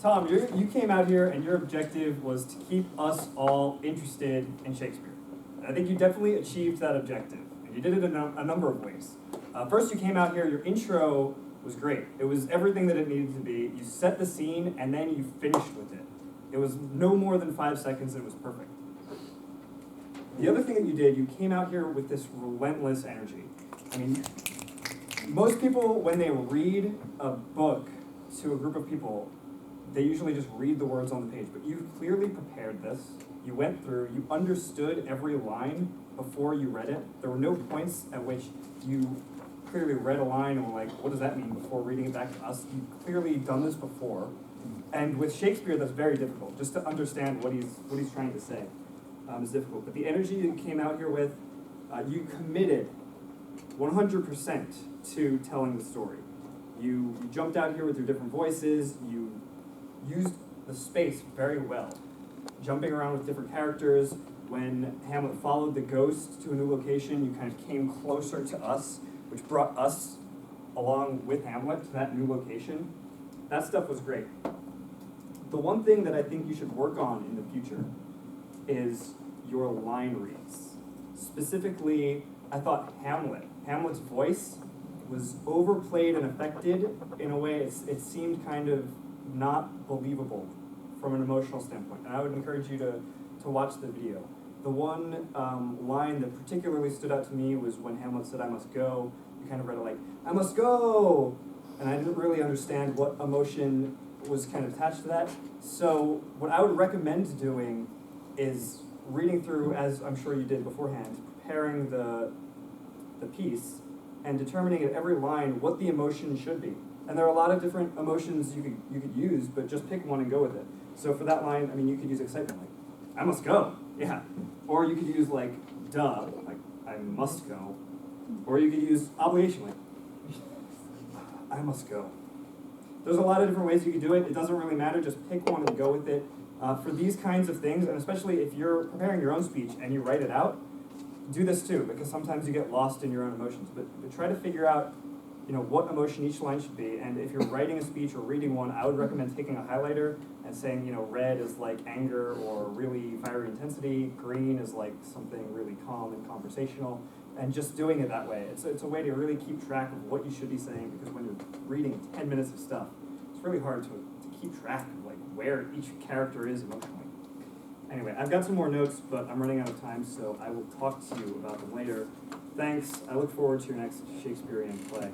Tom, you came out here and your objective was to keep us all interested in Shakespeare. And I think you definitely achieved that objective. And you did it in a number of ways. First, you came out here, your intro was great. It was everything that it needed to be. You set the scene and then you finished with it. It was no more than 5 seconds and it was perfect. The other thing that you did, you came out here with this relentless energy. I mean, most people, when they read a book to a group of people, they usually just read the words on the page, but you clearly prepared this. You went through, you understood every line before you read it. There were no points at which you clearly read a line and were like, what does that mean, before reading it back to us. You've clearly done this before. And with Shakespeare, that's very difficult. Just to understand what he's trying to say is difficult. But the energy you came out here with, you committed 100% to telling the story. You jumped out here with your different voices. You used the space very well, jumping around with different characters. When Hamlet followed the ghost to a new location, you kind of came closer to us, which brought us along with Hamlet to that new location. That stuff was great. The one thing that I think you should work on in the future is your line reads. Specifically, I thought Hamlet's voice was overplayed and affected in a way it seemed kind of not believable from an emotional standpoint. And I would encourage you to watch the video. The one line that particularly stood out to me was when Hamlet said, "I must go." You kind of read it like, "I must go!" And I didn't really understand what emotion was kind of attached to that. So what I would recommend doing is reading through, as I'm sure you did beforehand, preparing the piece and determining at every line what the emotion should be. And there are a lot of different emotions you could use, but just pick one and go with it. So for that line, I mean, you could use excitement, like, "I must go," yeah. Or you could use like, "Duh," like, "I must go." Or you could use obligation, like, "I must go." There's a lot of different ways you could do it. It doesn't really matter, just pick one and go with it. For these kinds of things, and especially if you're preparing your own speech and you write it out, do this too, because sometimes you get lost in your own emotions. But try to figure out, what emotion each line should be. And if you're writing a speech or reading one, I would recommend taking a highlighter and saying, red is like anger or really fiery intensity, green is like something really calm and conversational, and just doing it that way. It's a way to really keep track of what you should be saying, because when you're reading 10 minutes of stuff, it's really hard to keep track of like where each character is emotionally. Anyway, I've got some more notes, but I'm running out of time, so I will talk to you about them later. Thanks. I look forward to your next Shakespearean play.